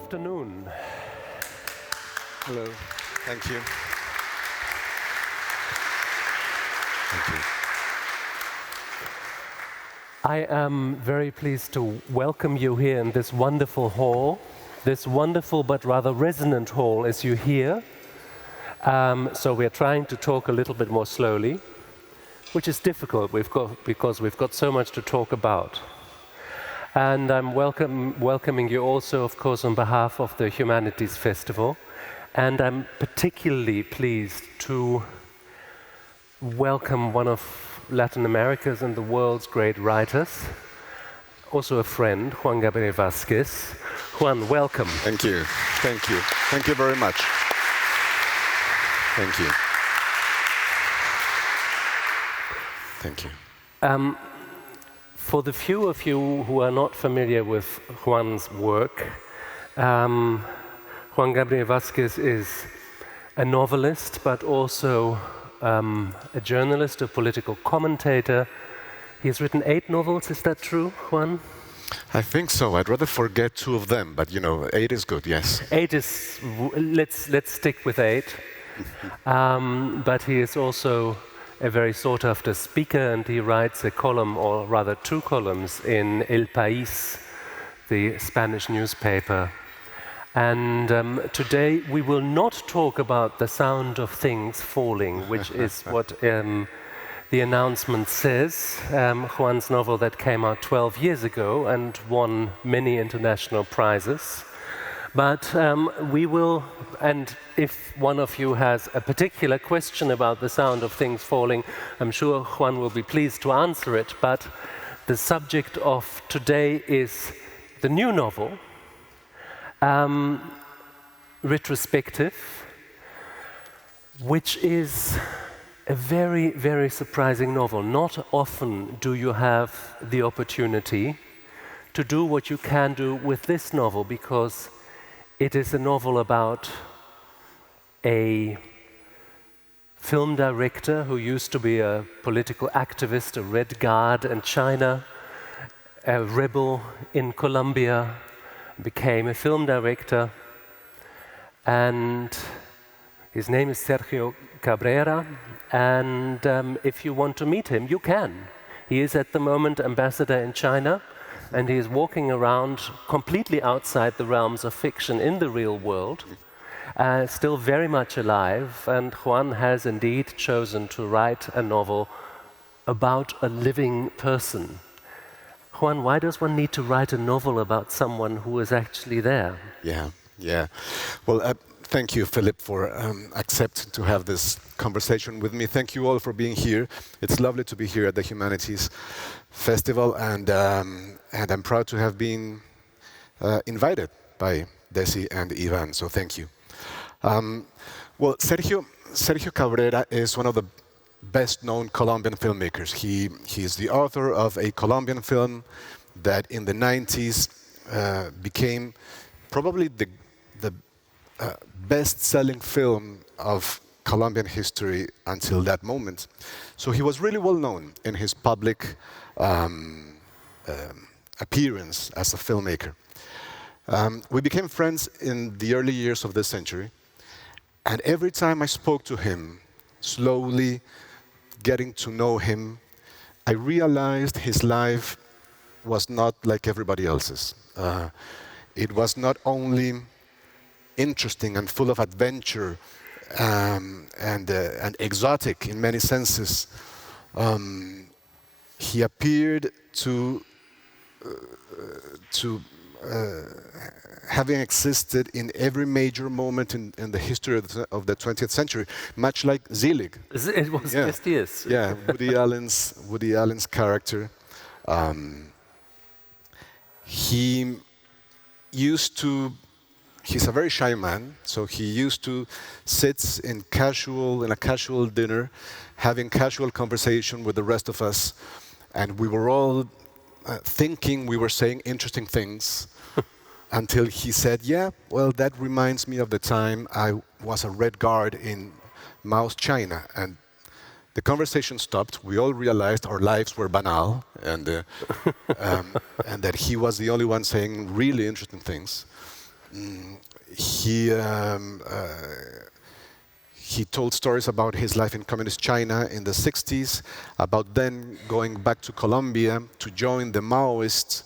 afternoon. Hello. Thank you. Thank you. I am very pleased to welcome you here in this wonderful hall, this wonderful but rather resonant hall as you hear. So we're trying to talk a little bit more slowly, which is difficult because we've got so much to talk about. And I'm welcoming you also, of course, on behalf of the Humanities Festival. And I'm particularly pleased to welcome one of Latin America's and the world's great writers, also a friend, Juan Gabriel Vasquez. Juan, welcome. Thank you. Thank you. Thank you very much. Thank you. Thank you. For the few of you who are not familiar with Juan's work, Juan Gabriel Vasquez is a novelist, but also a journalist, a political commentator. He's written 8 novels, is that true, Juan? I think so. I'd rather forget 2 of them, but 8 is good, yes. 8 is, let's stick with 8. But he is also a very sought-after speaker, and he writes a column, or rather 2 columns, in El País, the Spanish newspaper. And today we will not talk about the sound of things falling, which is what the announcement says, Juan's novel that came out 12 years ago and won many international prizes. But we will, and if one of you has a particular question about the sound of things falling, I'm sure Juan will be pleased to answer it. But the subject of today is the new novel, Retrospective, which is a very, very surprising novel. Not often do you have the opportunity to do what you can do with this novel, because it is a novel about a film director who used to be a political activist, a Red Guard in China, a rebel in Colombia, became a film director, and his name is Sergio Cabrera, and if you want to meet him, you can. He is at the moment ambassador in China, and he is walking around completely outside the realms of fiction in the real world, still very much alive, and Juan has indeed chosen to write a novel about a living person. Juan, why does one need to write a novel about someone who is actually there? Yeah. Well, thank you, Philip, for accepting to have this conversation with me. Thank you all for being here. It's lovely to be here at the Humanities Festival, and I'm proud to have been invited by Desi and Ivan, so thank you. Well, Sergio Cabrera is one of the best-known Colombian filmmakers. He is the author of a Colombian film that in the 90s became probably the best-selling film of Colombian history until that moment. So he was really well known in his public appearance as a filmmaker. We became friends in the early years of this century, and every time I spoke to him, slowly getting to know him, I realized his life was not like everybody else's. It was not only interesting and full of adventure and exotic in many senses. He appeared to having existed in every major moment in the history of the 20th century, much like Zelig. It was just yes. Yeah, Woody Allen's character. He's a very shy man, so he used to sit in a casual dinner, having casual conversation with the rest of us, and we were all thinking we were saying interesting things until he said, yeah, well, that reminds me of the time I was a Red Guard in Mao's China. And the conversation stopped. We all realized our lives were banal, and that he was the only one saying really interesting things. He he told stories about his life in communist China in the 60s, about then going back to Colombia to join the Maoist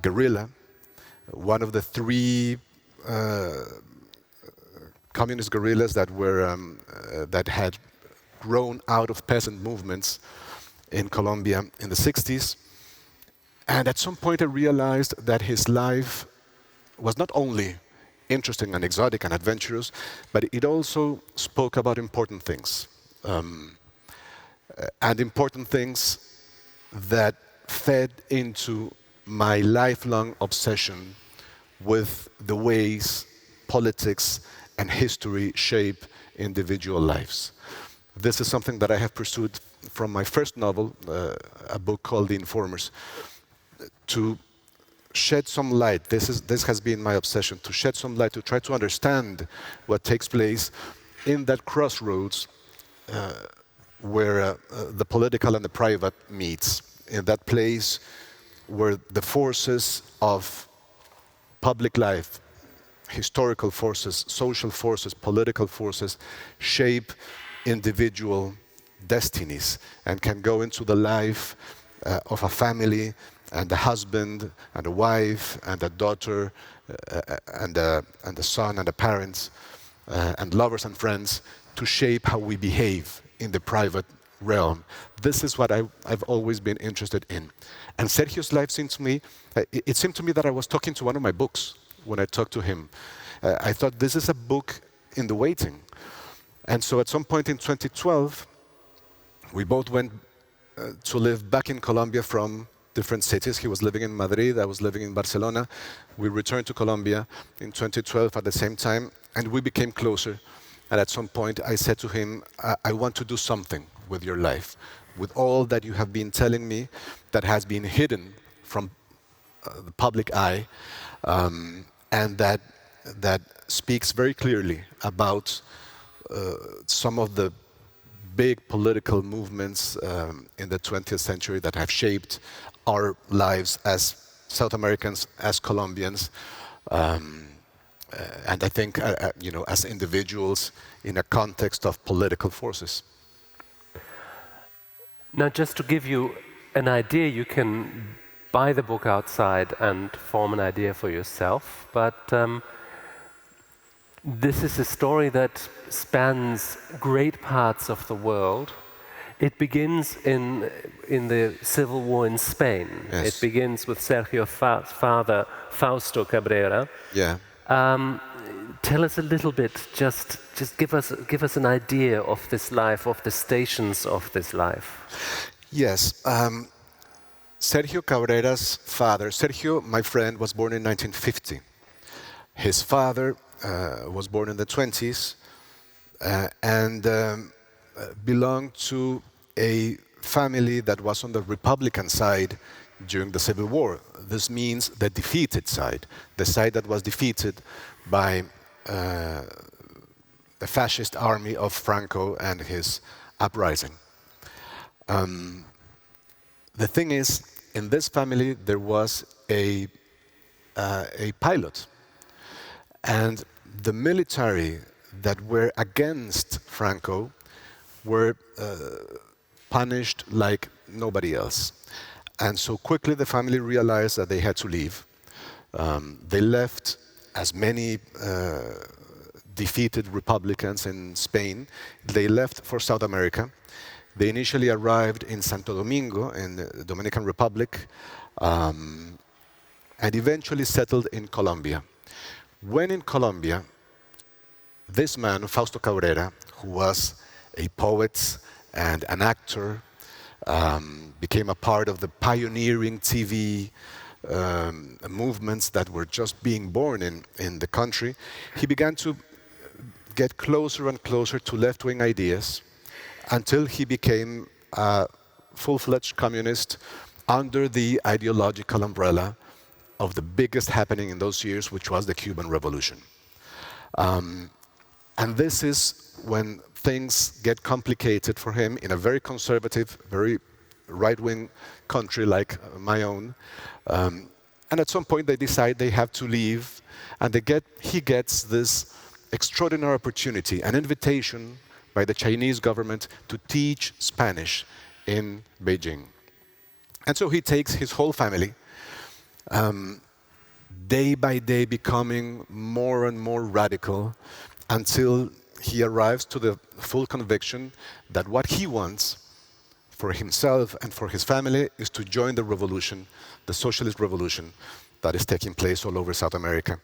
guerrilla, one of the three communist guerrillas that were that had grown out of peasant movements in Colombia in the 60s. And at some point I realized that his life was not only interesting and exotic and adventurous, but it also spoke about important things. And important things that fed into my lifelong obsession with the ways politics and history shape individual lives. This is something that I have pursued from my first novel, a book called The Informers, to shed some light. This has been my obsession, to shed some light, to try to understand what takes place in that crossroads where the political and the private meets, in that place where the forces of public life, historical forces, social forces, political forces, shape individual destinies and can go into the life of a family and a husband and a wife and a daughter and a son and a parents and lovers and friends to shape how we behave in the private realm. This is what I've always been interested in. And Sergio's life seemed to me, it seemed to me that I was talking to one of my books when I talked to him. I thought this is a book in the waiting. And so at some point in 2012, we both went to live back in Colombia from different cities. He was living in Madrid, I was living in Barcelona. We returned to Colombia in 2012 at the same time, and we became closer. And at some point I said to him, I want to do something with your life, with all that you have been telling me that has been hidden from the public eye, and that speaks very clearly about some of the big political movements in the 20th century that have shaped our lives as South Americans, as Colombians, and I think, you know, as individuals in a context of political forces. Now, just to give you an idea, you can buy the book outside and form an idea for yourself, but this is a story that spans great parts of the world. It begins in the civil war in Spain. Yes. It begins with Sergio's father, Fausto Cabrera. Yeah. Tell us a little bit, just give us an idea of this life, of the stations of this life. Yes. Sergio Cabrera's father, Sergio, my friend, was born in 1950. His father was born in the 20s and belonged to a family that was on the Republican side during the Civil War. This means the defeated side, the side that was defeated by the fascist army of Franco and his uprising. The thing is, in this family there was a pilot, and the military that were against Franco were punished like nobody else. And so quickly the family realized that they had to leave. They left, as many defeated Republicans in Spain, they left for South America. They initially arrived in Santo Domingo, in the Dominican Republic, and eventually settled in Colombia. When in Colombia, this man, Fausto Cabrera, who was a poet and an actor, became a part of the pioneering TV movements that were just being born in the country. He began to get closer and closer to left-wing ideas until he became a full-fledged communist under the ideological umbrella of the biggest happening in those years, which was the Cuban Revolution. And this is when things get complicated for him in a very conservative, very right-wing country like my own. And at some point they decide they have to leave, and he gets this extraordinary opportunity, an invitation by the Chinese government to teach Spanish in Beijing. And so he takes his whole family, day by day becoming more and more radical, until he arrives to the full conviction that what he wants for himself and for his family is to join the revolution, the socialist revolution that is taking place all over South America.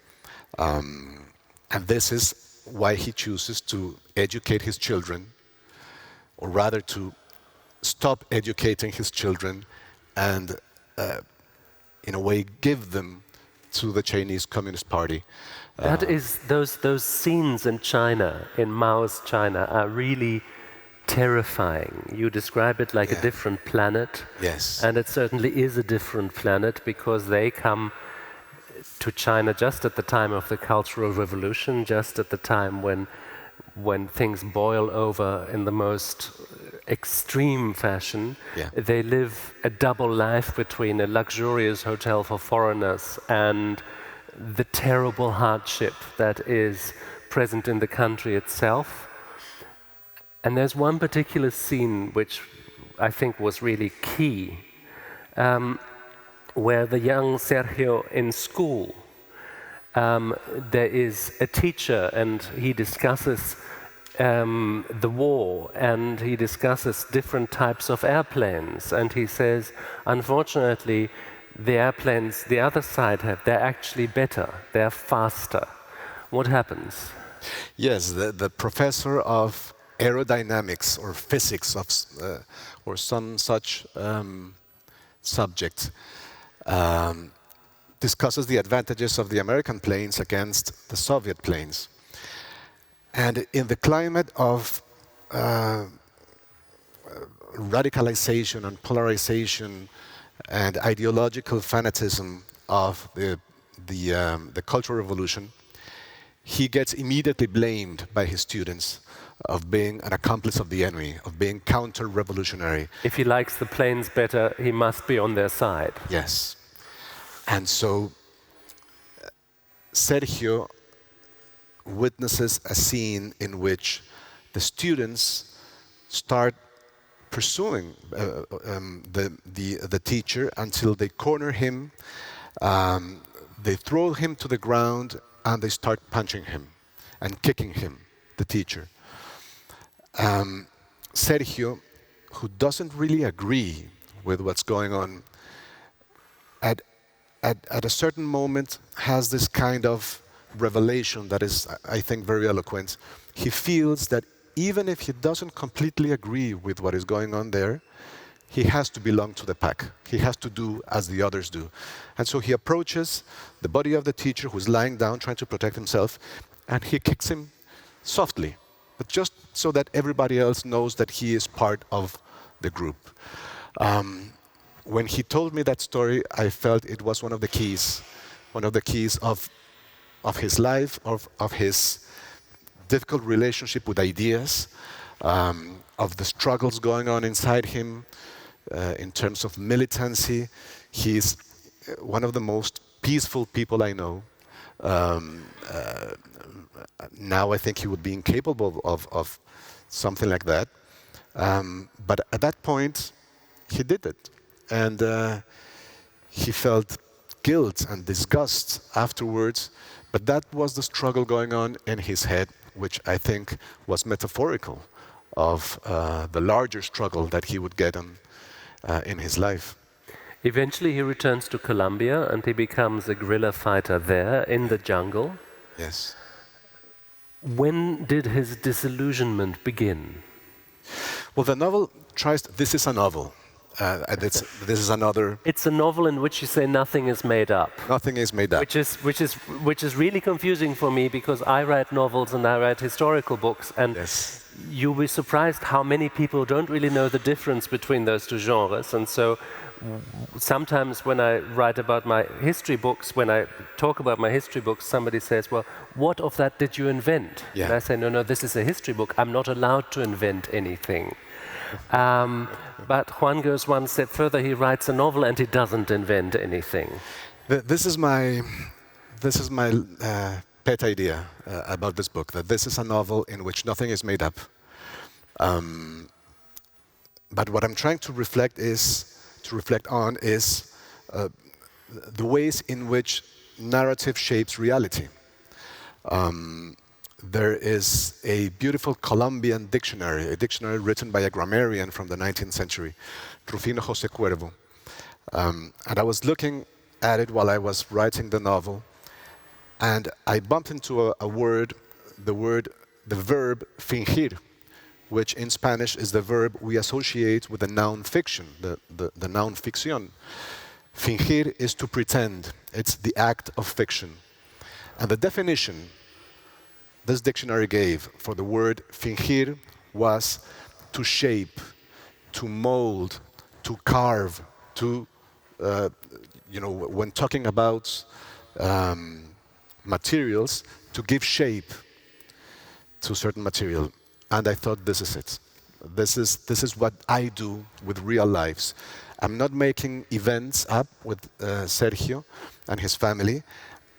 And this is why he chooses to educate his children, or rather to stop educating his children and, in a way, give them to the Chinese Communist Party. That is, those scenes in China, in Mao's China, are really terrifying. You describe it like a different planet. Yes. And it certainly is a different planet, because they come to China just at the time of the Cultural Revolution, just at the time when things boil over in the most extreme fashion. Yeah. They live a double life between a luxurious hotel for foreigners and the terrible hardship that is present in the country itself. And there's one particular scene which I think was really key, where the young Sergio in school, there is a teacher and he discusses the war, and he discusses different types of airplanes, and he says, unfortunately, the airplanes the other side have, they're actually better, they're faster. What happens? Yes, the professor of aerodynamics or physics of, or some such subject discusses the advantages of the American planes against the Soviet planes. And in the climate of radicalization and polarization and ideological fanatism of the Cultural Revolution, he gets immediately blamed by his students of being an accomplice of the enemy, of being counter-revolutionary. If he likes the planes better, he must be on their side. Yes. And so Sergio witnesses a scene in which the students start pursuing the teacher until they corner him, they throw him to the ground, and they start punching him and kicking him, the teacher. Sergio, who doesn't really agree with what's going on, at a certain moment has this kind of revelation that is, I think, very eloquent. He feels that even if he doesn't completely agree with what is going on there, he has to belong to the pack. He has to do as the others do. And so he approaches the body of the teacher who's lying down trying to protect himself, and he kicks him softly, but just so that everybody else knows that he is part of the group. When he told me that story, I felt it was one of the keys of his life, of his difficult relationship with ideas, of the struggles going on inside him in terms of militancy. He's one of the most peaceful people I know. Now I think he would be incapable of something like that. But at that point, he did it. And he felt guilt and disgust afterwards. But that was the struggle going on in his head, which I think was metaphorical of the larger struggle that he would get on in his life. Eventually he returns to Colombia and he becomes a guerrilla fighter there in the jungle. Yes. When did his disillusionment begin? Well, the novel tries, this is a novel. This is another. It's a novel in which you say nothing is made up. Nothing is made up. Which is really confusing for me, because I write novels and I write historical books, and Yes. you'll be surprised how many people don't really know the difference between those two genres. And so sometimes when I write about my history books, when I talk about my history books, somebody says, well, what of that did you invent? Yeah. And I say, no, this is a history book. I'm not allowed to invent anything. But Juan goes one step further. He writes a novel and he doesn't invent anything. This is my pet idea about this book, that this is a novel in which nothing is made up. But what I'm trying to reflect on is the ways in which narrative shapes reality. There is a beautiful Colombian dictionary, a dictionary written by a grammarian from the 19th century, Rufino José Cuervo. And I was looking at it while I was writing the novel, and I bumped into a word, the verb fingir, which in Spanish is the verb we associate with the noun fiction, the noun ficción. Fingir is to pretend. It's the act of fiction. And the definition this dictionary gave for the word fingir was to shape, to mold, to carve, to, when talking about materials, to give shape to certain material. And I thought, this is it. This is what I do with real lives. I'm not making events up with Sergio and his family.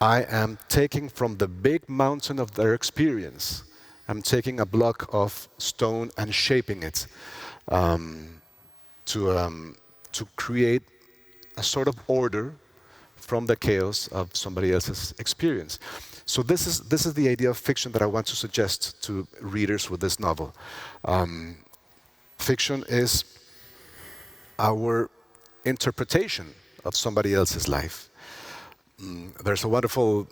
I am taking from the big mountain of their experience. I'm taking a block of stone and shaping it to create a sort of order from the chaos of somebody else's experience. So this is the idea of fiction that I want to suggest to readers with this novel. Fiction is our interpretation of somebody else's life. There's a wonderful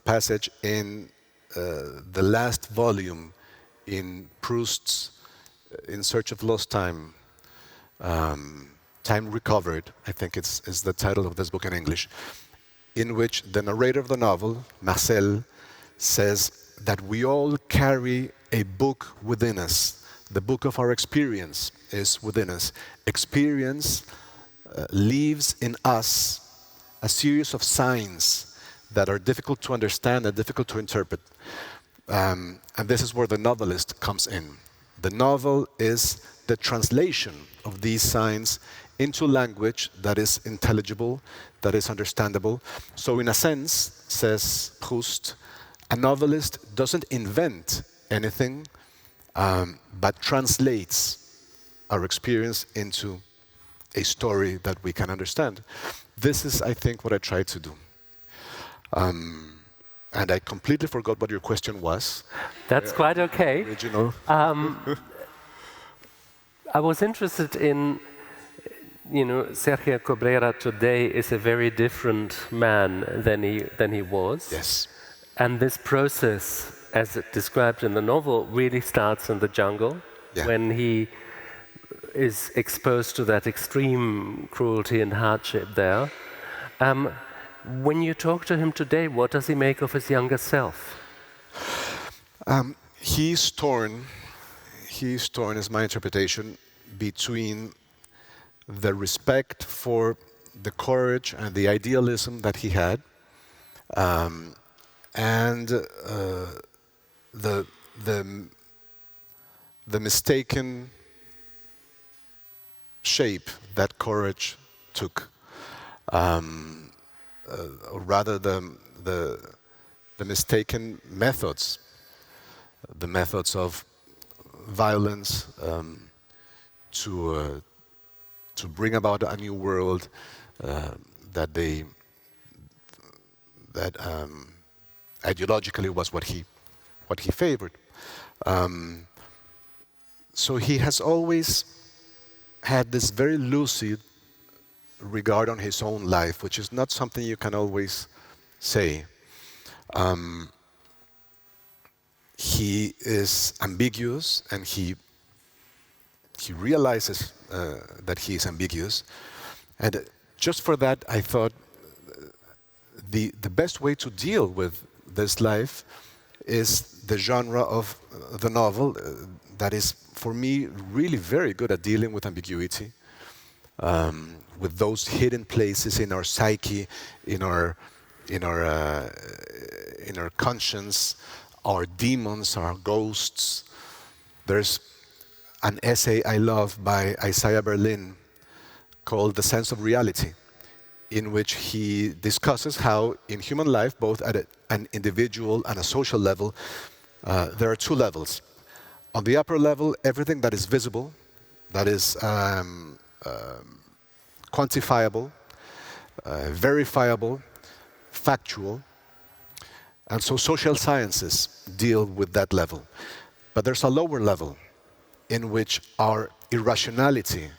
passage in the last volume in Proust's In Search of Lost Time, Time Recovered, I think is the title of this book in English, in which the narrator of the novel, Marcel, says that we all carry a book within us. The book of our experience is within us. Experience leaves in us a series of signs that are difficult to understand and difficult to interpret. And this is where the novelist comes in. The novel is the translation of these signs into language that is intelligible, that is understandable. So in a sense, says Proust, a novelist doesn't invent anything, but translates our experience into a story that we can understand. This is, I think, what I tried to do. And I completely forgot what your question was. That's quite okay. Original. I was interested in, Sergio Cabrera today is a very different man than he was. Yes. And this process, as described in the novel, really starts in the jungle, when he is exposed to that extreme cruelty and hardship there. When you talk to him today, what does he make of his younger self? He's torn, is my interpretation, between the respect for the courage and the idealism that he had, and the mistaken shape that courage took, or rather the mistaken methods, the methods of violence to bring about a new world that ideologically was what he favored. So he has always had this very lucid regard on his own life, which is not something you can always say. He is ambiguous, and he realizes that he is ambiguous. And just for that, I thought the best way to deal with this life is the genre of the novel that is, for me, really very good at dealing with ambiguity, with those hidden places in our psyche, in our conscience, our demons, our ghosts. There's an essay I love by Isaiah Berlin called "The Sense of Reality," in which he discusses how in human life, both at an individual and a social level, there are two levels. On the upper level, everything that is visible, that is quantifiable, verifiable, factual, and so social sciences deal with that level. But there's a lower level in which our irrationality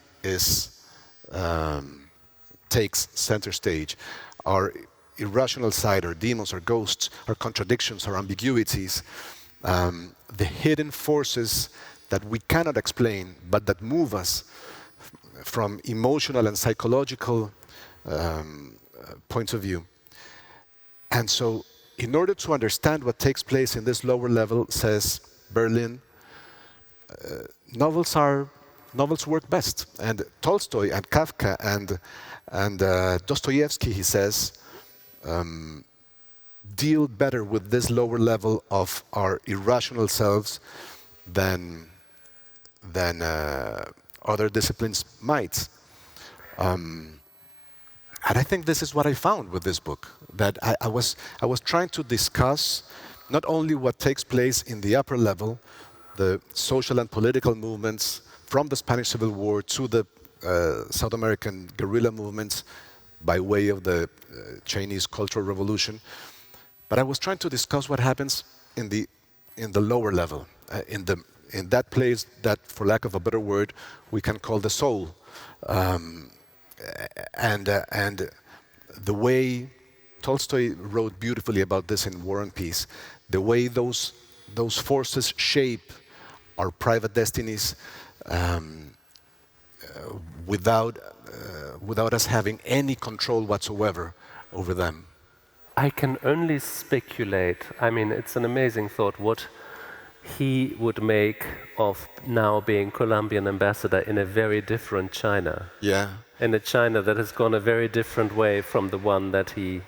takes center stage. Our irrational side, our demons, our ghosts, our contradictions, our ambiguities, the hidden forces that we cannot explain, but that move us from emotional and psychological points of view. And so, in order to understand what takes place in this lower level, says Berlin, novels work best. And Tolstoy and Kafka and Dostoevsky, he says, deal better with this lower level of our irrational selves than other disciplines might. And I think this is what I found with this book, that I was trying to discuss not only what takes place in the upper level, the social and political movements from the Spanish Civil War to the South American guerrilla movements by way of the Chinese Cultural Revolution, but I was trying to discuss what happens in the lower level, in that place that, for lack of a better word, we can call the soul. And the way Tolstoy wrote beautifully about this in War and Peace, the way those forces shape our private destinies without us having any control whatsoever over them. I can only speculate. I mean, it's an amazing thought what he would make of now being Colombian ambassador in a very different China. Yeah. In a China that has gone a very different way from the one that he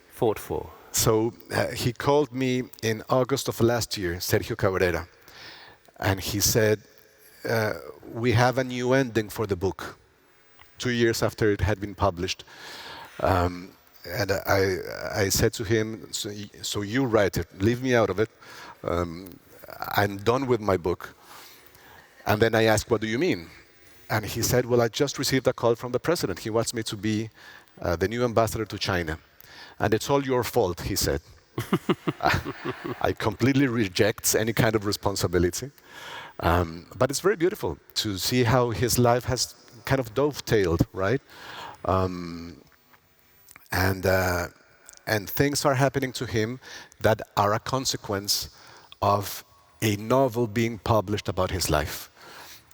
fought for. So he called me in August of last year, Sergio Cabrera, and he said, we have a new ending for the book, 2 years after it had been published. And I said to him, so you write it, leave me out of it. I'm done with my book. And then I asked, what do you mean? And he said, well, I just received a call from the president. He wants me to be the new ambassador to China. And it's all your fault, he said. I completely reject any kind of responsibility. But it's very beautiful to see how his life has kind of dovetailed, right? And things are happening to him that are a consequence of a novel being published about his life.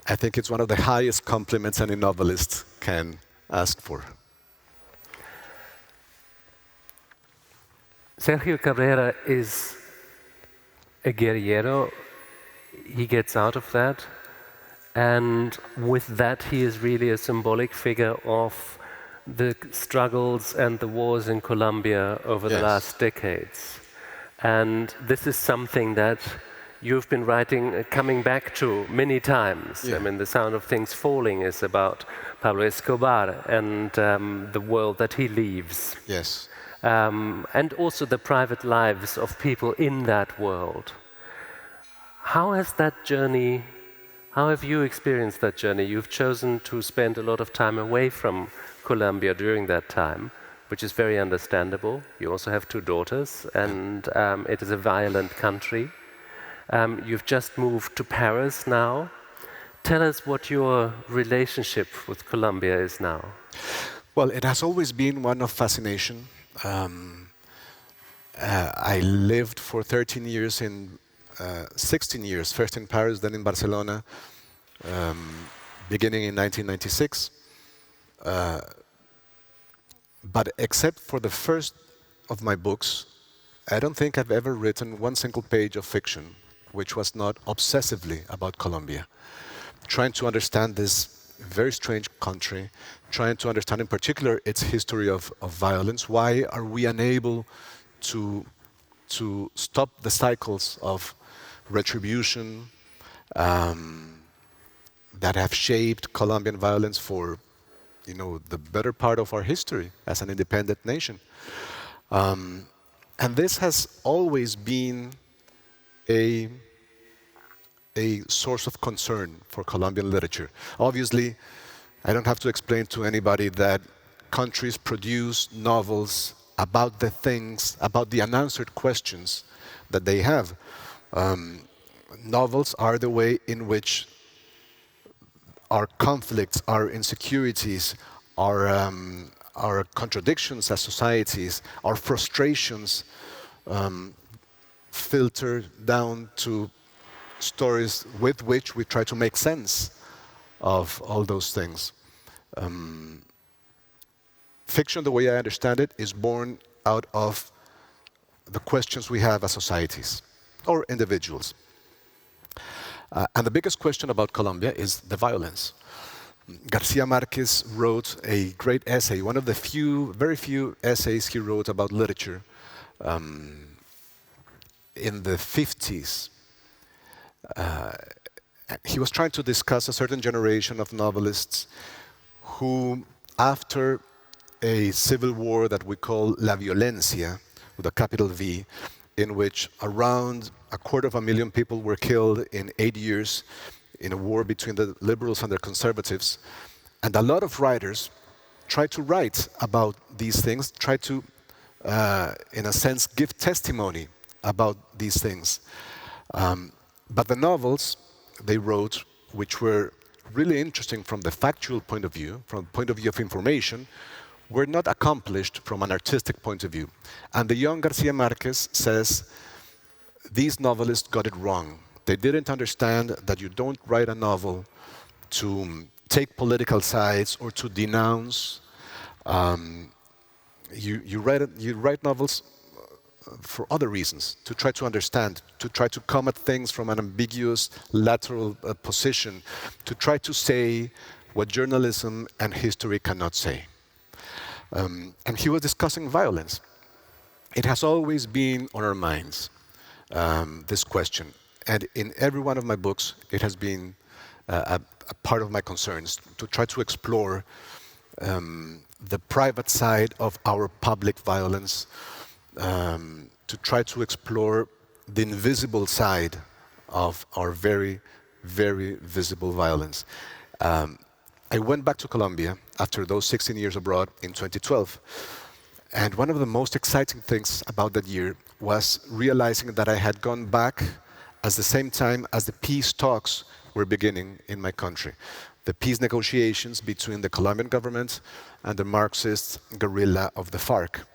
I think it's one of the highest compliments any novelist can ask for. Sergio Cabrera is a guerrillero. He gets out of that. And with that, he is really a symbolic figure of the struggles and the wars in Colombia over the last decades. And this is something that you've been writing, coming back to many times. Yeah. I mean, The Sound of Things Falling is about Pablo Escobar and the world that he leaves. Yes. And also the private lives of people in that world. How has that journey, how have you experienced that journey? You've chosen to spend a lot of time away from Colombia during that time, which is very understandable. You also have 2 daughters, and it is a violent country. You've just moved to Paris now. Tell us what your relationship with Colombia is now. Well, it has always been one of fascination. I lived for 13 years 16 years, first in Paris, then in Barcelona, beginning in 1996. But except for the first of my books, I don't think I've ever written one single page of fiction which was not obsessively about Colombia. Trying to understand this very strange country, trying to understand in particular its history of violence. Why are we unable to stop the cycles of retribution that have shaped Colombian violence for you know, the better part of our history as an independent nation. And this has always been a source of concern for Colombian literature. Obviously, I don't have to explain to anybody that countries produce novels about the things, about the unanswered questions that they have. Novels are the way in which our conflicts, our insecurities, our contradictions as societies, our frustrations filter down to stories with which we try to make sense of all those things. Fiction, the way I understand it, is born out of the questions we have as societies or individuals. And the biggest question about Colombia is the violence. Garcia Marquez wrote a great essay, one of the very few essays he wrote about literature in the 50s. He was trying to discuss a certain generation of novelists who, after a civil war that we call La Violencia, with a capital V, in which around 250,000 people were killed in 8 years in a war between the liberals and the conservatives. And a lot of writers try to write about these things, try to, in a sense, give testimony about these things. But the novels they wrote, which were really interesting from the factual point of view, from the point of view of information, were not accomplished from an artistic point of view. And the young Garcia Marquez says, these novelists got it wrong. They didn't understand that you don't write a novel to take political sides or to denounce. You write novels for other reasons, to try to understand, to try to come at things from an ambiguous lateral position, to try to say what journalism and history cannot say. And he was discussing violence. It has always been on our minds, this question. And in every one of my books, it has been a part of my concerns, to try to explore the private side of our public violence, to try to explore the invisible side of our very, very visible violence. I went back to Colombia after those 16 years abroad in 2012. And one of the most exciting things about that year was realizing that I had gone back at the same time as the peace talks were beginning in my country. The peace negotiations between the Colombian government and the Marxist guerrilla of the FARC.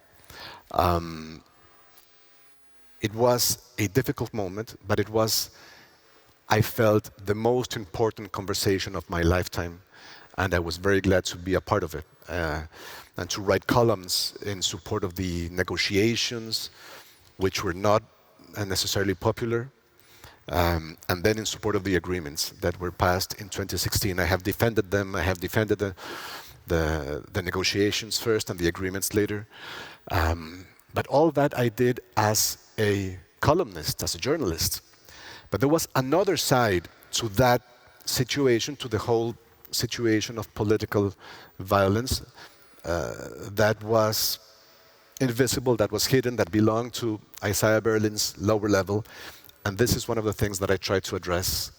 It was a difficult moment, but it was, I felt, the most important conversation of my lifetime. And I was very glad to be a part of it and to write columns in support of the negotiations, which were not necessarily popular, and then in support of the agreements that were passed in 2016. I have defended them. I have defended the negotiations first and the agreements later. But all that I did as a columnist, as a journalist. But there was another side to that situation, to the whole situation of political violence that was invisible, that was hidden, that belonged to Isaiah Berlin's lower level. And this is one of the things that I try to address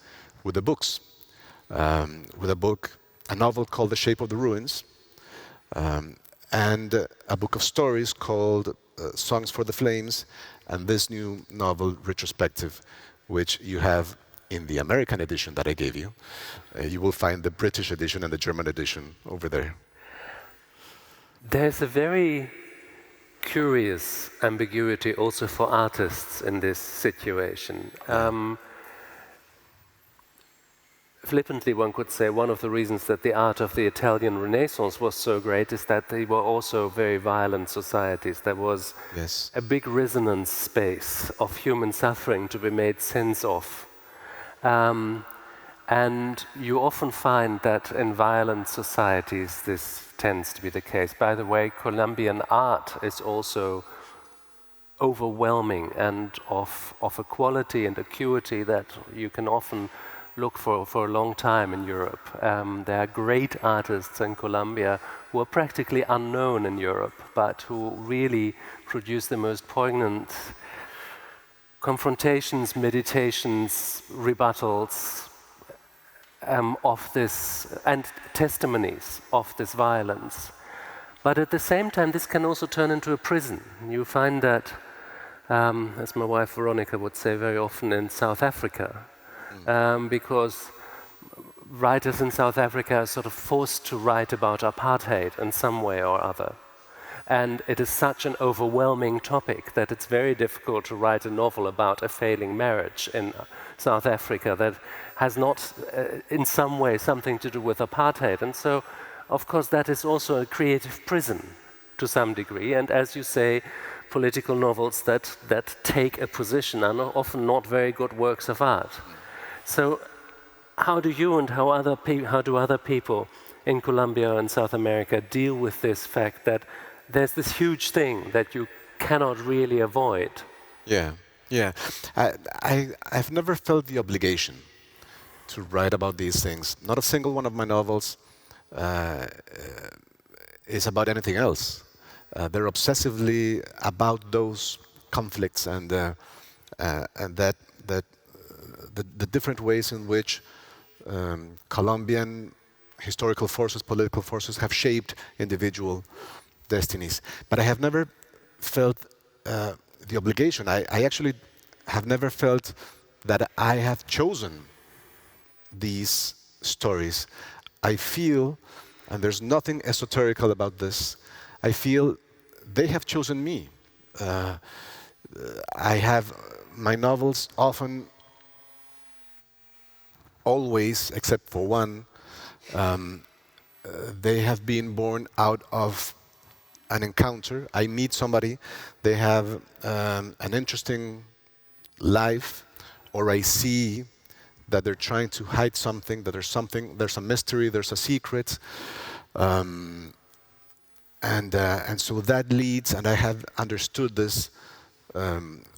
with the books. With a book, a novel called The Shape of the Ruins, and a book of stories called Songs for the Flames, and this new novel, Retrospective, which you have in the American edition that I gave you. You will find the British edition and the German edition over there. There's a very curious ambiguity also for artists in this situation. Flippantly, one could say one of the reasons that the art of the Italian Renaissance was so great is that they were also very violent societies. There was a big resonance space of human suffering to be made sense of. And you often find that in violent societies this tends to be the case. By the way, Colombian art is also overwhelming and of a quality and acuity that you can often look for a long time in Europe. There are great artists in Colombia who are practically unknown in Europe, but who really produce the most poignant confrontations, meditations, rebuttals of this, and testimonies of this violence. But at the same time, this can also turn into a prison. You find that, as my wife Veronica would say very often, in South Africa, because writers in South Africa are sort of forced to write about apartheid in some way or other. And it is such an overwhelming topic that it's very difficult to write a novel about a failing marriage in South Africa that has not, in some way, something to do with apartheid. And so, of course, that is also a creative prison to some degree. And as you say, political novels that take a position are often not very good works of art. So how do you and how do other people in Colombia and South America deal with this fact that there's this huge thing that you cannot really avoid? Yeah. I've never felt the obligation to write about these things. Not a single one of my novels is about anything else. They're obsessively about those conflicts and that the different ways in which Colombian historical forces, political forces have shaped individual destinies. But I have never felt the obligation. I actually have never felt that I have chosen these stories. I feel, and there's nothing esoterical about this, I feel they have chosen me. I have my novels often, always, except for one, they have been born out of an encounter. I meet somebody, they have an interesting life, or I see that they're trying to hide something, that there's a mystery, there's a secret. And so that leads, and I have understood this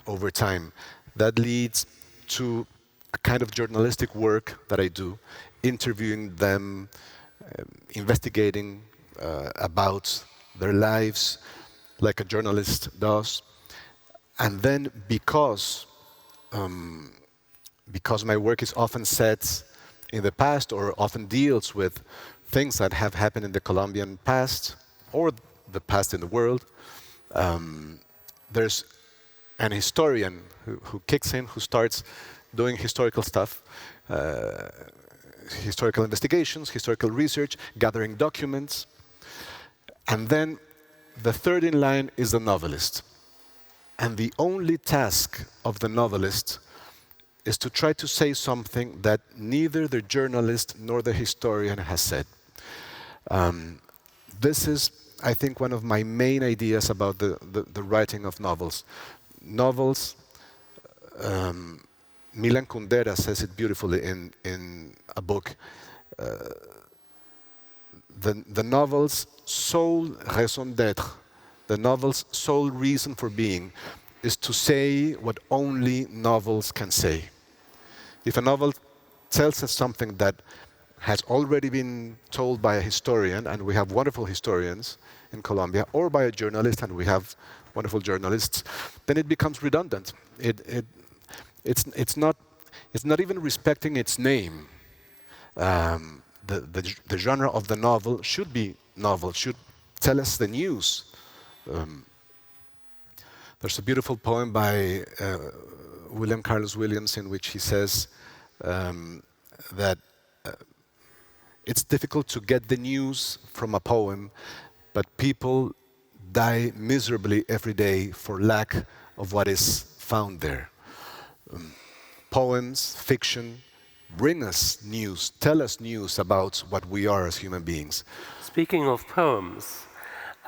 over time, that leads to a kind of journalistic work that I do, interviewing them, investigating about their lives like a journalist does. And then because my work is often set in the past or often deals with things that have happened in the Colombian past or the past in the world, there's an historian who kicks in, who starts doing historical stuff, historical investigations, historical research, gathering documents. And then the third in line is the novelist. And the only task of the novelist is to try to say something that neither the journalist nor the historian has said. This is, I think, one of my main ideas about the writing of novels. Novels, Milan Kundera says it beautifully in a book. The novel's sole raison d'être, the novel's sole reason for being, is to say what only novels can say. If a novel tells us something that has already been told by a historian, and we have wonderful historians in Colombia, or by a journalist, and we have wonderful journalists, then it becomes redundant. It's not even respecting its name. The genre of the novel should be novel, should tell us the news. There's a beautiful poem by William Carlos Williams in which he says that it's difficult to get the news from a poem, but people die miserably every day for lack of what is found there. Poems, fiction, bring us news, tell us news about what we are as human beings. Speaking of poems,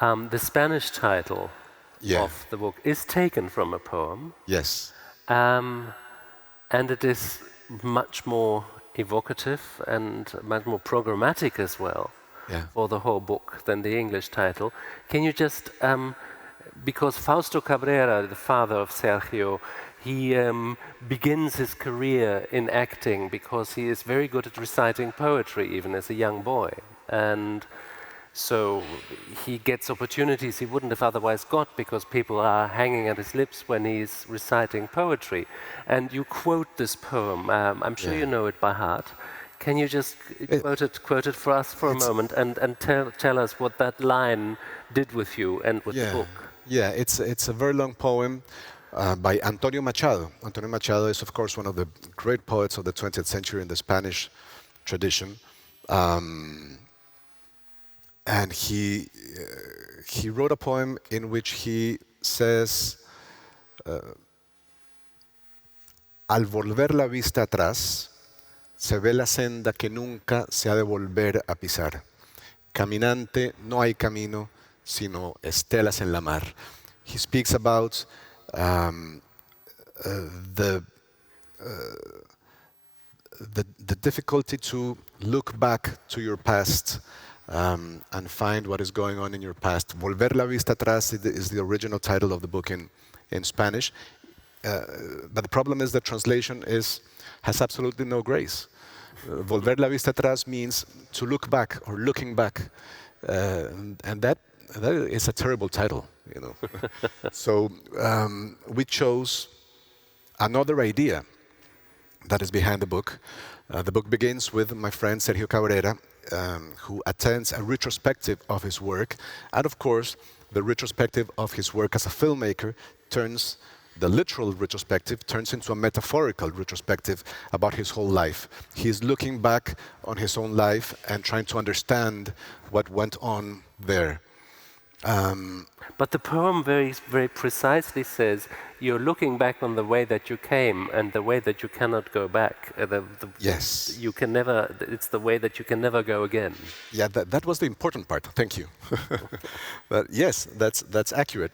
the Spanish title of the book is taken from a poem. Yes. And it is much more evocative and much more programmatic as well for the whole book than the English title. Can you just, because Fausto Cabrera, the father of Sergio, He begins his career in acting because he is very good at reciting poetry, even as a young boy. And so he gets opportunities he wouldn't have otherwise got because people are hanging at his lips when he's reciting poetry. And you quote this poem. I'm sure you know it by heart. Can you just quote it for us for a moment and tell us what that line did with you and with the book? Yeah, it's a very long poem by Antonio Machado. Antonio Machado is, of course, one of the great poets of the 20th century in the Spanish tradition. And he wrote a poem in which he says, al volver la vista atrás, se ve la senda que nunca se ha de volver a pisar. Caminante, no hay camino, sino estelas en la mar. He speaks about the difficulty to look back to your past and find what is going on in your past. Volver la vista atrás is the original title of the book in Spanish. But the problem is that translation has absolutely no grace. Volver la vista atrás means to look back or looking back. And that is a terrible title, you know. So we chose another idea that is behind the book. The book begins with my friend Sergio Cabrera, who attends a retrospective of his work. And of course, the retrospective of his work as a filmmaker the literal retrospective turns into a metaphorical retrospective about his whole life. He's looking back on his own life and trying to understand what went on there. But the poem very, very precisely says you're looking back on the way that you came and the way that you cannot go back. Yes. You can never. It's the way that you can never go again. Yeah, that was the important part. Thank you. But yes, that's accurate.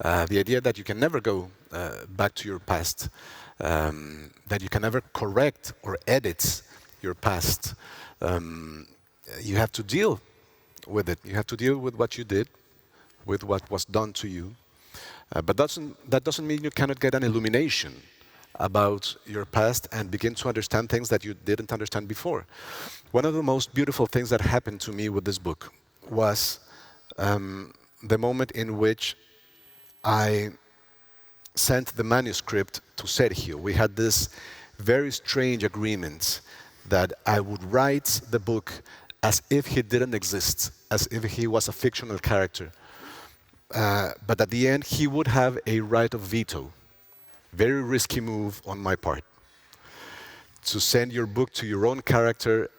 The idea that you can never go back to your past, that you can never correct or edit your past. You have to deal with it. You have to deal with what you did, with what was done to you. But that doesn't mean you cannot get an illumination about your past and begin to understand things that you didn't understand before. One of the most beautiful things that happened to me with this book was the moment in which I sent the manuscript to Sergio. We had this very strange agreement that I would write the book as if he didn't exist, as if he was a fictional character. But at the end, he would have a right of veto. Very risky move on my part. To send your book to your own character.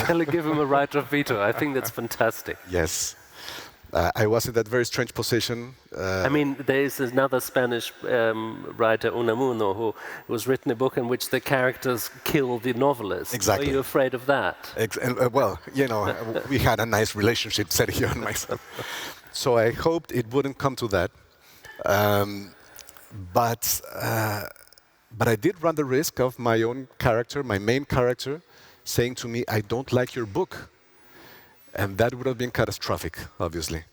Give him a right of veto. I think that's fantastic. Yes. I was in that very strange position. I mean, there is another Spanish writer, Unamuno, who has written a book in which the characters kill the novelist. Exactly. Are you afraid of that? Well, you know, we had a nice relationship, Sergio and myself. So I hoped it wouldn't come to that. But I did run the risk of my own character, my main character, saying to me, I don't like your book. And that would have been catastrophic, obviously.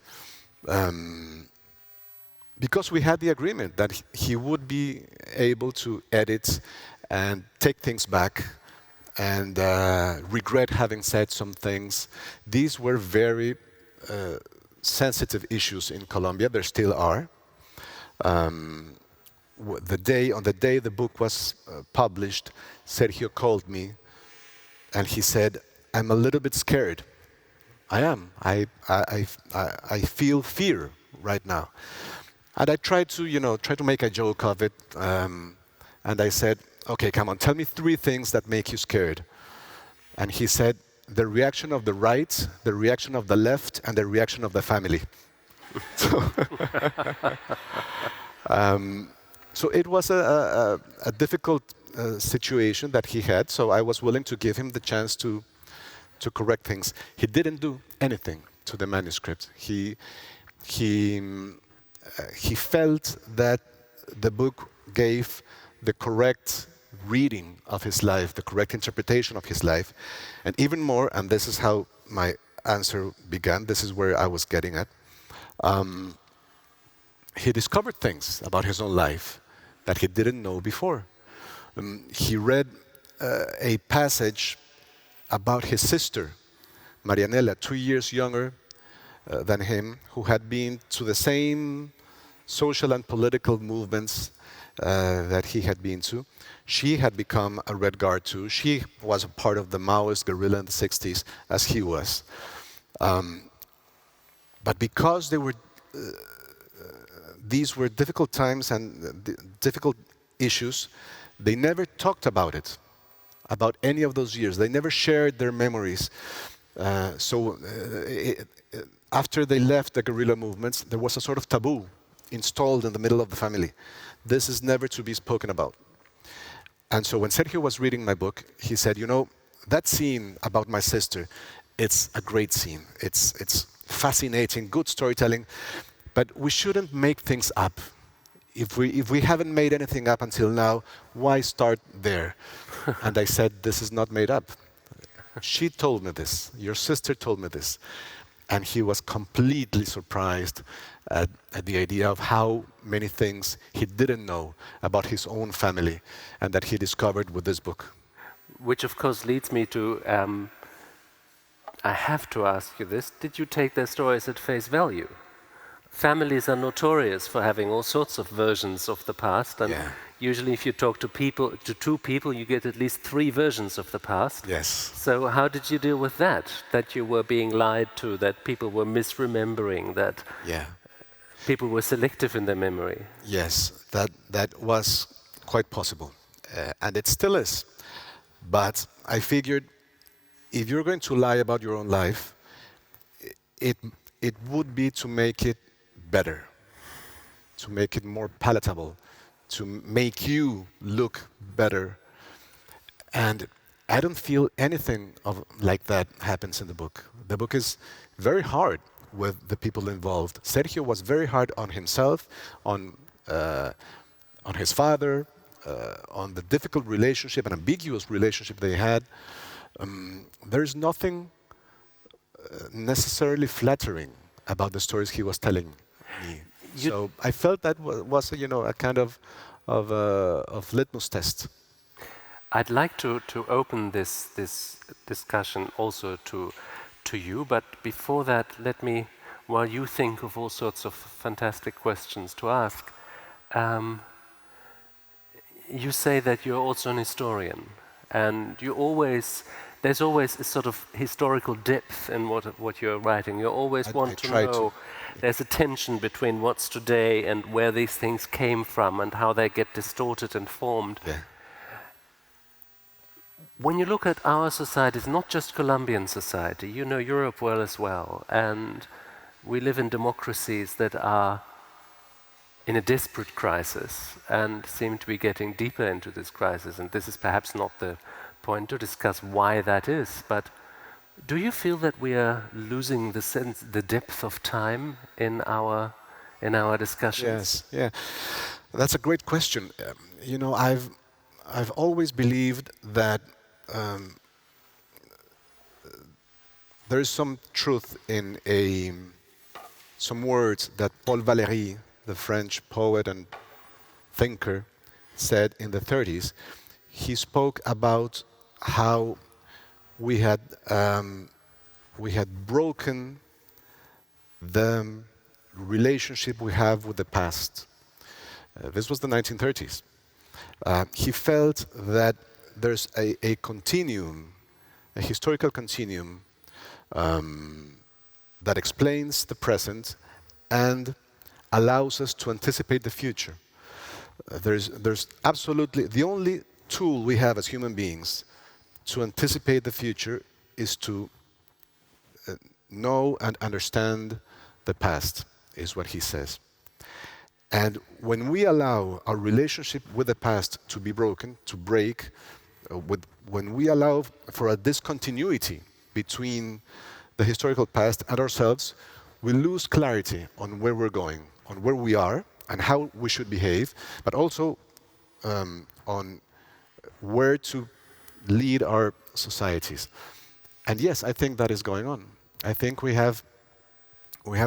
Because we had the agreement that he would be able to edit and take things back and regret having said some things. These were very sensitive issues in Colombia. There still are. On the day the book was published, Sergio called me and he said, I'm a little bit scared. I am. I feel fear right now. And I tried to make a joke of it. And I said, okay, come on, tell me 3 things that make you scared. And he said, the reaction of the right, the reaction of the left, and the reaction of the family. So it was a difficult situation that he had, so I was willing to give him the chance to correct things. He didn't do anything to the manuscript. He felt that the book gave the correct reading of his life, the correct interpretation of his life, and even more, and this is how my answer began, this is where I was getting at, he discovered things about his own life that he didn't know before. He read a passage about his sister, Marianella, 2 years younger than him, who had been to the same social and political movements that he had been to. She had become a Red Guard too. She was a part of the Maoist guerrilla in the 60s, as he was. But because these were difficult times and difficult issues, they never talked about it, about any of those years. They never shared their memories. After they left the guerrilla movements, there was a sort of taboo installed in the middle of the family. This is never to be spoken about. And so when Sergio was reading my book, he said, you know, that scene about my sister, it's a great scene. It's fascinating, good storytelling, but we shouldn't make things up. If we haven't made anything up until now, why start there? And I said, this is not made up. She told me this, your sister told me this. And he was completely surprised at the idea of how many things he didn't know about his own family and that he discovered with this book. Which of course leads me to, I have to ask you this, did you take their stories at face value? Families are notorious for having all sorts of versions of the past, and usually if you talk to two people, you get at least 3 versions of the past. Yes. So how did you deal with that? That you were being lied to, that people were misremembering, that people were selective in their memory? Yes, that was quite possible, and it still is. But I figured, if you're going to lie about your own life, it would be to make it better, to make it more palatable, to make you look better. And I don't feel anything like that happens in the book. The book is very hard with the people involved. Sergio was very hard on himself, on his father, on the difficult relationship, an ambiguous relationship they had. There's nothing necessarily flattering about the stories he was telling me. So I felt that was a kind of litmus test. I'd like to open this discussion also to you, but before that, let me, while you think of all sorts of fantastic questions to ask, you say that you're also an historian, and there's always a sort of historical depth in what you're writing. You always want to know. There's a tension between what's today and where these things came from and how they get distorted and formed. Yeah. When you look at our societies, not just Colombian society, you know Europe well as well, and we live in democracies that are in a desperate crisis and seem to be getting deeper into this crisis, and this is perhaps not the point to discuss why that is, but do you feel that we are losing the depth of time in our discussions? Yes, yeah, that's a great question. I've always believed that there is some truth in some words that Paul Valéry, the French poet and thinker, said in the 30s. He spoke about how we had broken the relationship we have with the past. This was the 1930s. He felt that there's a continuum, a historical continuum that explains the present and allows us to anticipate the future. There's absolutely, the only tool we have as human beings to anticipate the future is to know and understand the past, is what he says. And when we allow our relationship with the past to be broken, to break, when we allow for a discontinuity between the historical past and ourselves, we lose clarity on where we're going, on where we are, and how we should behave, but also on where to lead our societies. And yes, I think that is going on. I think we have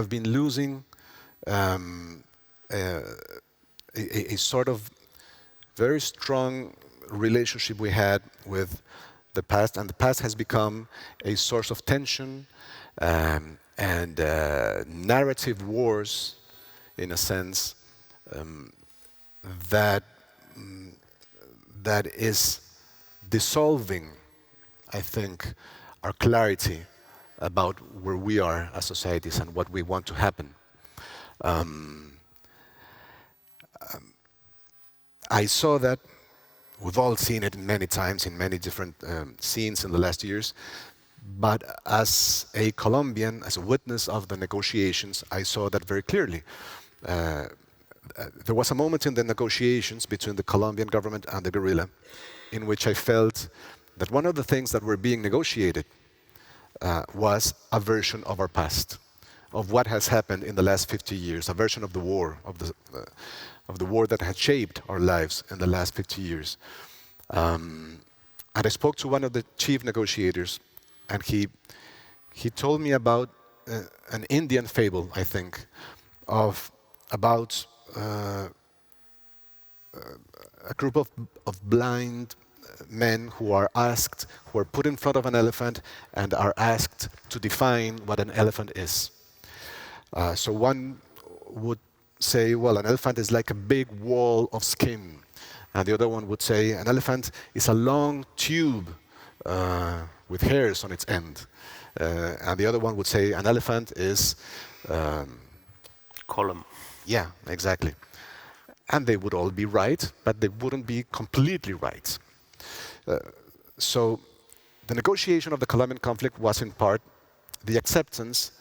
been losing a sort of very strong relationship we had with the past, and the past has become a source of tension and narrative wars, in a sense, that that is dissolving, I think, our clarity about where we are as societies and what we want to happen. I saw that. We've all seen it many times in many different scenes in the last years. But as a Colombian, as a witness of the negotiations, I saw that very clearly. There was a moment in the negotiations between the Colombian government and the guerrilla in which I felt that one of the things that were being negotiated was a version of our past, of what has happened in the last 50 years, a version of the war, of the war that had shaped our lives in the last 50 years. And I spoke to one of the chief negotiators, and he told me about an Indian fable, I think, about a group of blind men who are put in front of an elephant and are asked to define what an elephant is. So one would say, well, an elephant is like a big wall of skin. And the other one would say, an elephant is a long tube with hairs on its end. And the other one would say, an elephant is... column. Yeah, exactly. And they would all be right, but they wouldn't be completely right. So the negotiation of the Colombian conflict was in part the acceptance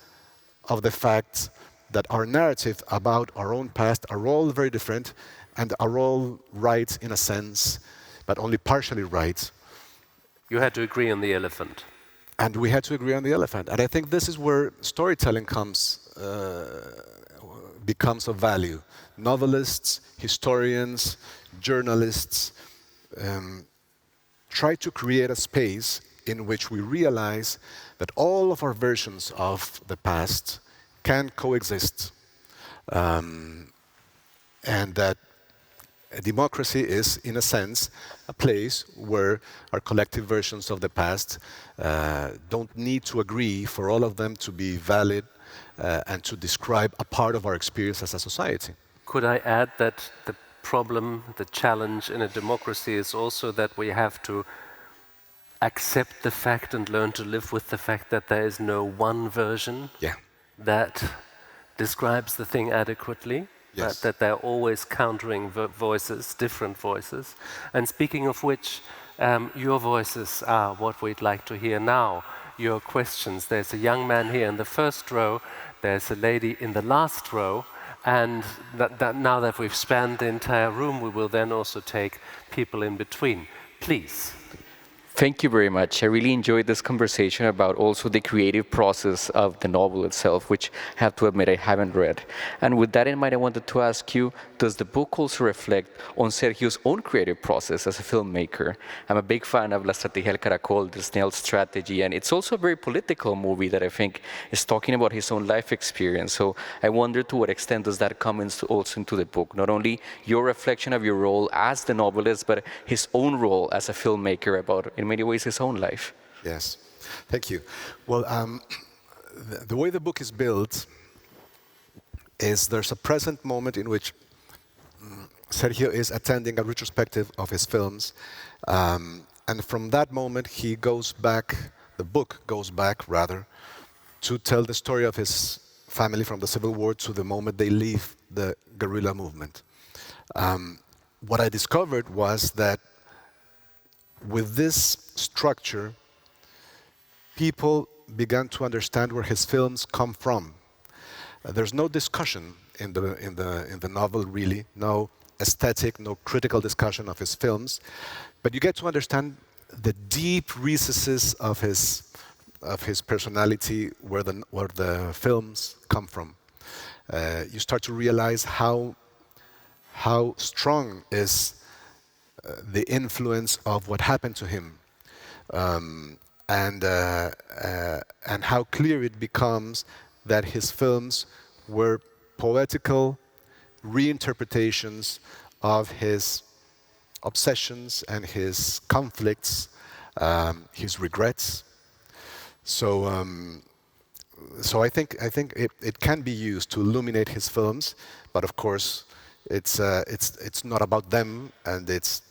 of the fact that our narrative about our own past are all very different and are all right in a sense, but only partially right. You had to agree on the elephant. And we had to agree on the elephant. And I think this is where storytelling becomes of value. Novelists, historians, journalists try to create a space in which we realize that all of our versions of the past can coexist, and that a democracy is, in a sense, a place where our collective versions of the past don't need to agree for all of them to be valid and to describe a part of our experience as a society. Could I add that the problem, the challenge in a democracy is also that we have to accept the fact and learn to live with the fact that there is no one version that describes the thing adequately, that there are always countering voices, different voices. And speaking of which, your voices are what we'd like to hear now, your questions. There's a young man here in the first row, there's a lady in the last row, and now that we've spanned the entire room, we will then also take people in between. Please. Thank you very much. I really enjoyed this conversation about also the creative process of the novel itself, which I have to admit I haven't read. And with that in mind, I wanted to ask you, does the book also reflect on Sergio's own creative process as a filmmaker? I'm a big fan of La Estrategia del Caracol, the snail strategy, and it's also a very political movie that I think is talking about his own life experience. So I wonder to what extent does that come also into the book? Not only your reflection of your role as the novelist, but his own role as a filmmaker about, in many ways, his own life. Yes, thank you. Well, the way the book is built is there's a present moment in which Sergio is attending a retrospective of his films, and from that moment he goes back, the book goes back rather, to tell the story of his family from the Civil War to the moment they leave the guerrilla movement. What I discovered was that with this structure, people began to understand where his films come from. There's no discussion in the novel, really, no aesthetic, no critical discussion of his films, but you get to understand the deep recesses of his personality, where the films come from. You start to realize how strong is the influence of what happened to him, and how clear it becomes that his films were poetical reinterpretations of his obsessions and his conflicts, his regrets. So, so I think it can be used to illuminate his films, but of course, it's not about them, and it's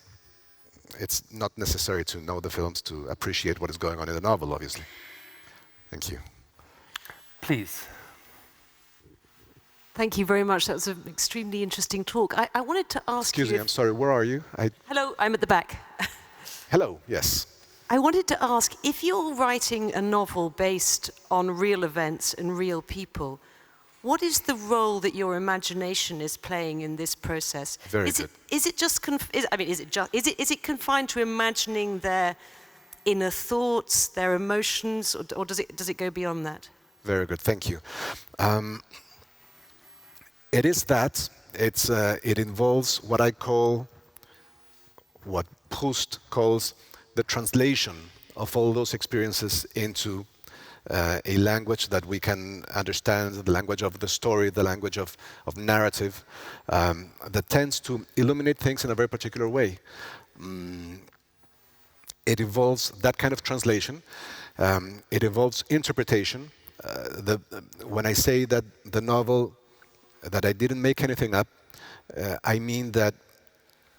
not necessary to know the films to appreciate what is going on in the novel, obviously. Thank you. Please. Thank you very much. That was an extremely interesting talk. I wanted to ask you... Excuse me, I'm sorry, where are you? Hello, I'm at the back. Hello, yes. I wanted to ask, if you're writing a novel based on real events and real people, what is the role that your imagination is playing in this process? Very good. Is it just is it confined to imagining their inner thoughts, their emotions, or does it go beyond that? Very good, thank you. It is that. It involves what I call, what Proust calls, the translation of all those experiences into a language that we can understand, the language of the story, the language of narrative, that tends to illuminate things in a very particular way. It involves that kind of translation. It involves interpretation. When I say that the novel, that I didn't make anything up, I mean that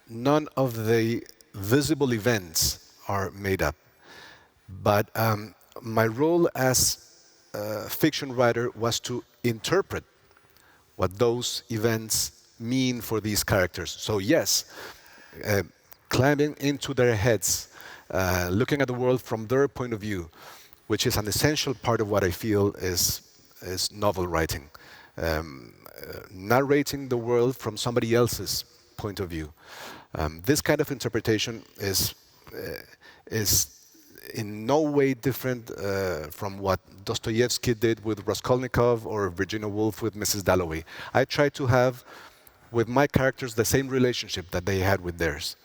none of the visible events are made up. But my role as a fiction writer was to interpret what those events mean for these characters. So yes, climbing into their heads, looking at the world from their point of view, which is an essential part of what I feel is novel writing. Narrating the world from somebody else's point of view. This kind of interpretation is in no way different from what Dostoevsky did with Raskolnikov or Virginia Woolf with Mrs. Dalloway. I try to have with my characters the same relationship that they had with theirs.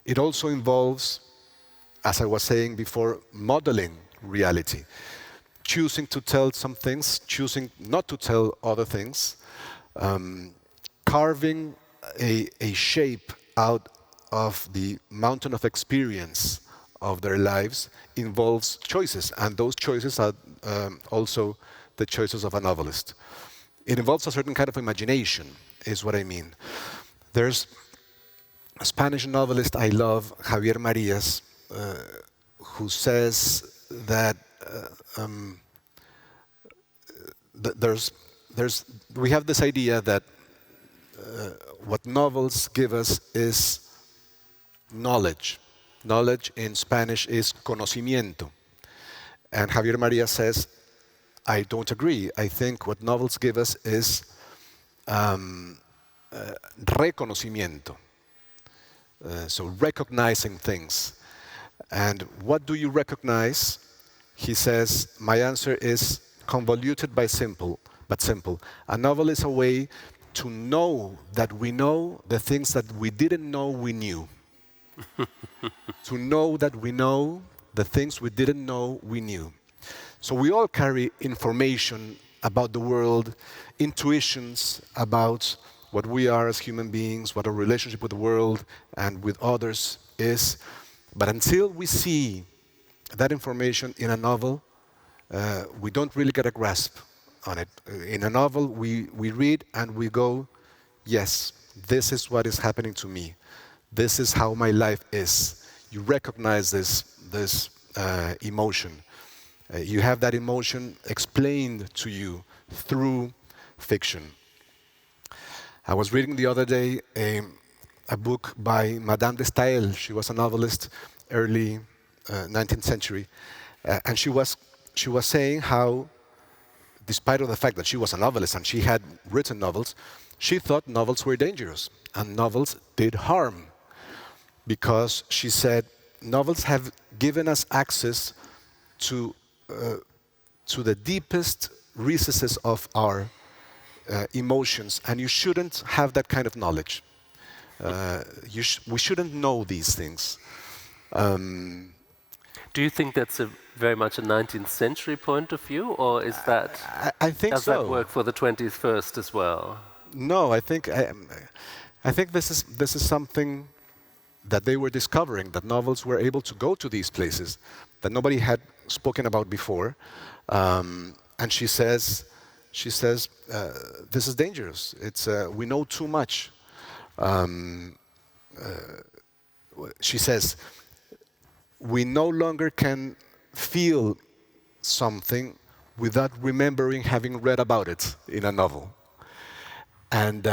It also involves, as I was saying before, modeling reality. Choosing to tell some things, choosing not to tell other things, carving a shape out of the mountain of experience of their lives involves choices, and those choices are also the choices of a novelist. It involves a certain kind of imagination, is what I mean. There's a Spanish novelist I love, Javier Marías, who says that we have this idea that what novels give us is knowledge. Knowledge in Spanish is conocimiento. And Javier Marías says, I don't agree. I think what novels give us is reconocimiento. So recognizing things. And what do you recognize? He says, my answer is convoluted but simple. A novel is a way to know that we know the things that we didn't know we knew. To know that we know the things we didn't know we knew. So we all carry information about the world, intuitions about what we are as human beings, what our relationship with the world and with others is. But until we see that information in a novel, we don't really get a grasp on it. In a novel, we read and we go, yes, this is what is happening to me. This is how my life is. You recognize this emotion. You have that emotion explained to you through fiction. I was reading the other day a book by Madame de Staël. She was a novelist, early 19th century, and she was saying how, despite of the fact that she was a novelist and she had written novels, she thought novels were dangerous and novels did harm. Because she said, novels have given us access to the deepest recesses of our emotions, and you shouldn't have that kind of knowledge. We shouldn't know these things. Do you think that's very much a 19th century point of view, or is that? I think does so. That work for the 21st as well? No, I think I think this is something that they were discovering, that novels were able to go to these places that nobody had spoken about before. And she says, this is dangerous. We know too much. She says, we no longer can feel something without remembering having read about it in a novel. And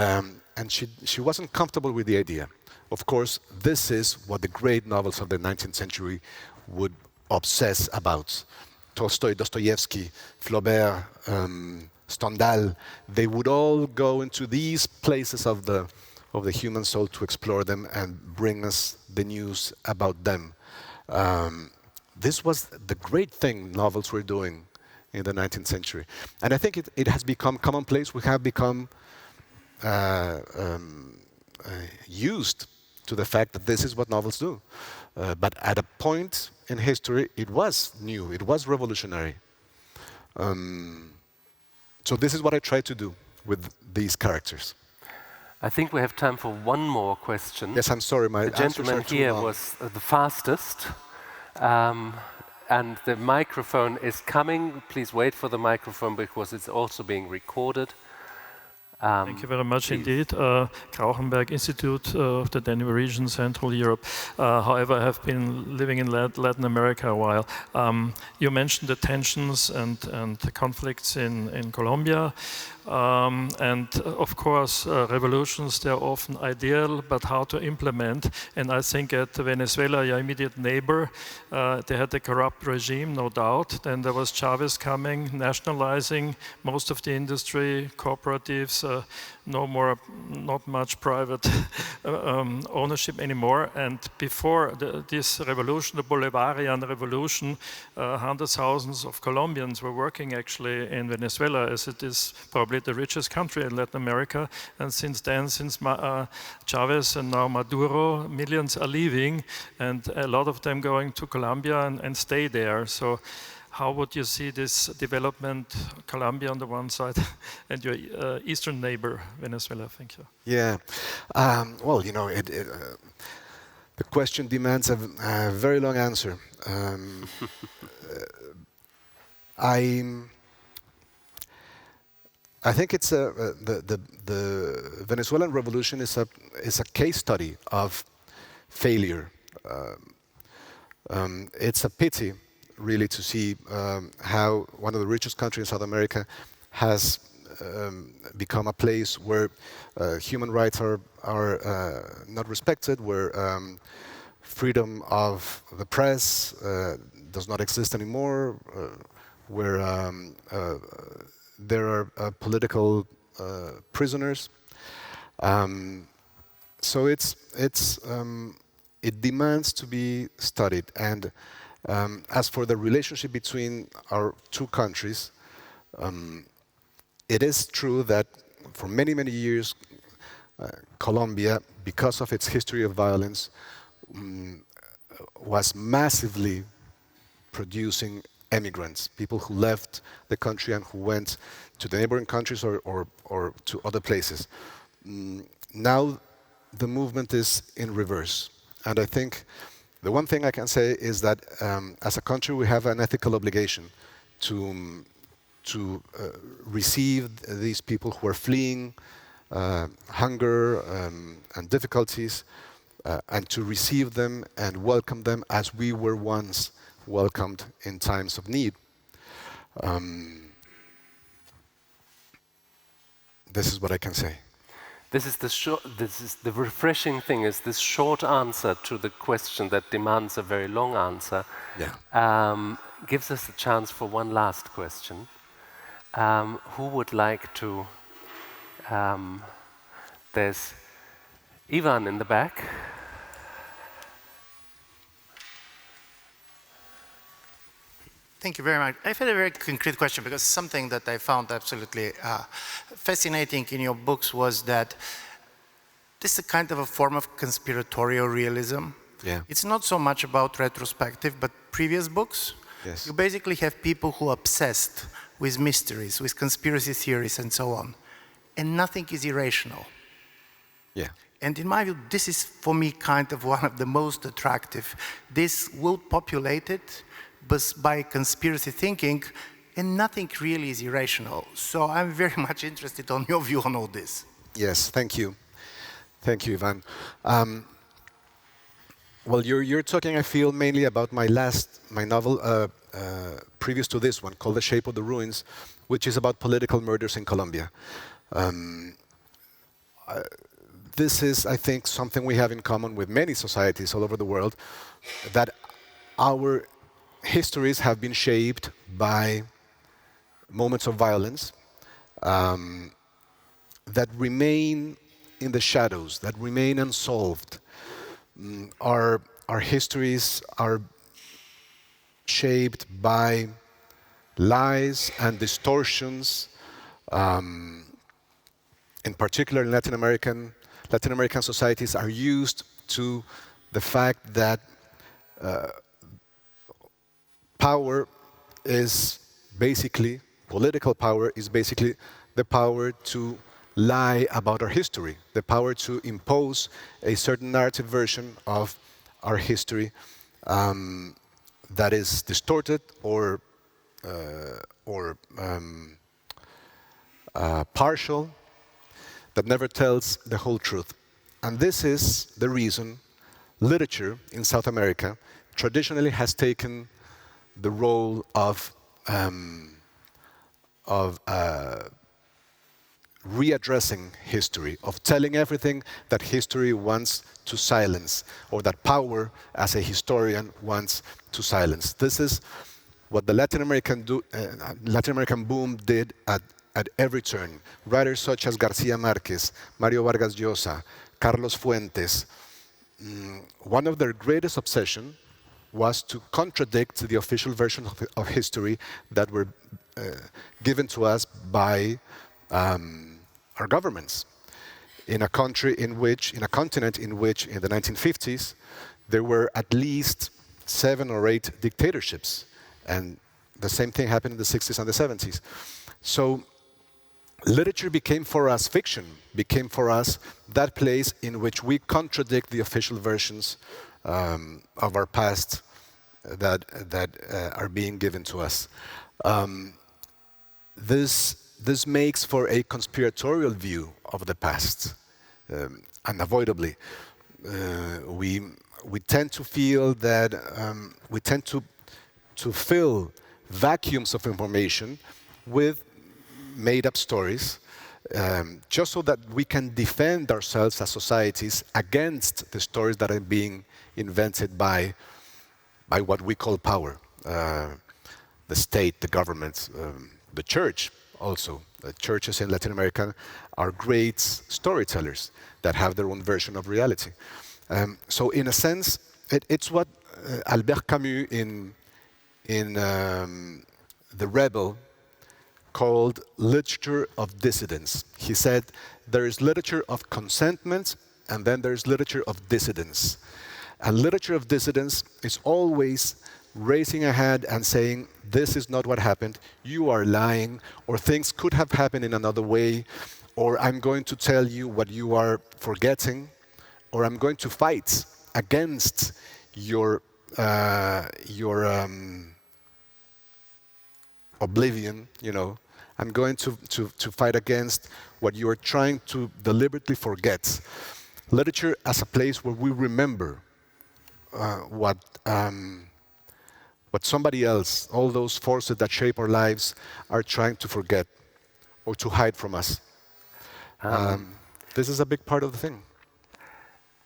she wasn't comfortable with the idea. Of course, this is what the great novels of the 19th century would obsess about. Tolstoy, Dostoevsky, Flaubert, Stendhal, they would all go into these places of the human soul to explore them and bring us the news about them. This was the great thing novels were doing in the 19th century. And I think it has become commonplace. We have become used to the fact that this is what novels do. But at a point in history, it was new, it was revolutionary. So this is what I try to do with these characters. I think we have time for one more question. Yes, I'm sorry, my The gentleman here was the fastest. And the microphone is coming. Please wait for the microphone because it's also being recorded. Thank you very much indeed. Krauchenberg Institute of the Danube region, Central Europe. However, I have been living in Latin America a while. You mentioned the tensions and the conflicts in Colombia. And of course, revolutions, they're often ideal, but how to implement. And I think at Venezuela, your immediate neighbor, they had a corrupt regime, no doubt. Then there was Chavez coming, nationalizing most of the industry, cooperatives, not much private ownership anymore. And before this revolution, the Bolivarian revolution, hundreds of thousands of Colombians were working actually in Venezuela, as it is probably the richest country in Latin America. And since then, since Chavez and now Maduro, millions are leaving, and a lot of them going to Colombia and stay there. So how would you see this development, Colombia on the one side, and your eastern neighbor, Venezuela? Thank you. Yeah. Well, you know, the question demands a very long answer. I think it's the Venezuelan revolution is a case study of failure. It's a pity, really, to see how one of the richest countries in South America has become a place where human rights are not respected, where freedom of the press does not exist anymore, where there are political prisoners. So it demands to be studied. And as for the relationship between our two countries, it is true that for many, many years, Colombia, because of its history of violence, was massively producing immigrants, people who left the country and who went to the neighboring countries or to other places. Now the movement is in reverse. And I think the one thing I can say is that as a country we have an ethical obligation to receive these people who are fleeing hunger and difficulties, and to receive them and welcome them as we were once welcomed in times of need. This is what I can say. This is the refreshing thing, is this short answer to the question that demands a very long answer. Yeah. Gives us a chance for one last question. Who would like to? There's Ivan in the back. Thank you very much. I've had a very concrete question, because something that I found absolutely fascinating in your books was that this is a kind of a form of conspiratorial realism. Yeah. It's not so much about retrospective, but previous books. Yes. You basically have people who are obsessed with mysteries, with conspiracy theories and so on. And nothing is irrational. Yeah. And in my view, this is for me kind of one of the most attractive. This world populated but by conspiracy thinking, and nothing really is irrational. So I'm very much interested on your view on all this. Yes, thank you. Thank you, Ivan. Well, you're talking, I feel, mainly about my novel previous to this one, called The Shape of the Ruins, which is about political murders in Colombia. This is, I think, something we have in common with many societies all over the world, that our histories have been shaped by moments of violence that remain in the shadows, that remain unsolved. Our histories are shaped by lies and distortions, in particular in Latin American societies are used to the fact that power is basically, political power is basically the power to lie about our history, the power to impose a certain narrative version of our history that is distorted or partial, that never tells the whole truth. And this is the reason literature in South America traditionally has taken the role of readdressing history, of telling everything that history wants to silence, or that power as a historian wants to silence. This is what the Latin American boom did at every turn. Writers such as Garcia Marquez, Mario Vargas Llosa, Carlos Fuentes, one of their greatest obsession was to contradict the official version of history that were given to us by our governments. In a continent in which, in the 1950s, there were at least 7 or 8 dictatorships, and the same thing happened in the 60s and the 70s. So literature became for us, fiction became for us that place in which we contradict the official versions of our past that are being given to us. This makes for a conspiratorial view of the past, unavoidably. We tend to feel that we tend to fill vacuums of information with made-up stories, just so that we can defend ourselves as societies against the stories that are being invented by what we call power, the state, the government, the church also. The churches in Latin America are great storytellers that have their own version of reality. So in a sense, it's what Albert Camus in The Rebel called literature of dissidence. He said there is literature of consentment and then there's literature of dissidence. And literature of dissidence is always raising a hand and saying, this is not what happened, you are lying, or things could have happened in another way, or I'm going to tell you what you are forgetting, or I'm going to fight against your oblivion, you know. I'm going to fight against what you are trying to deliberately forget. Literature as a place where we remember what somebody else, all those forces that shape our lives, are trying to forget or to hide from us. This is a big part of the thing.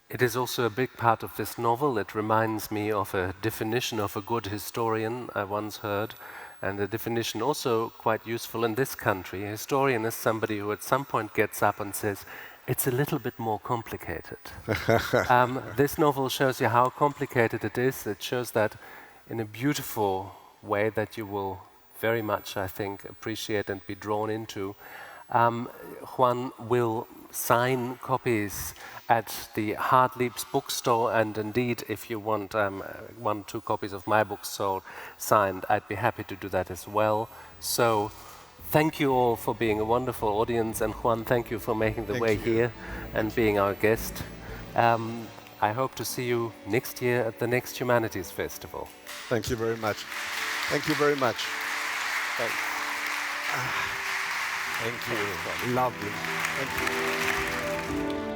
It is also a big part of this novel. It reminds me of a definition of a good historian I once heard, and a definition also quite useful in this country. A historian is somebody who at some point gets up and says, it's a little bit more complicated. This novel shows you how complicated it is. It shows that in a beautiful way that you will very much, I think, appreciate and be drawn into. Juan will sign copies at the Hartlieb's bookstore, and indeed, if you want 1-2 copies of my book signed, I'd be happy to do that as well. So thank you all for being a wonderful audience, and Juan, thank you for making the way here and being our guest. I hope to see you next year at the next Humanities Festival. Thank you very much. Thank you very much. Thanks. Thank you. Lovely. Thank you.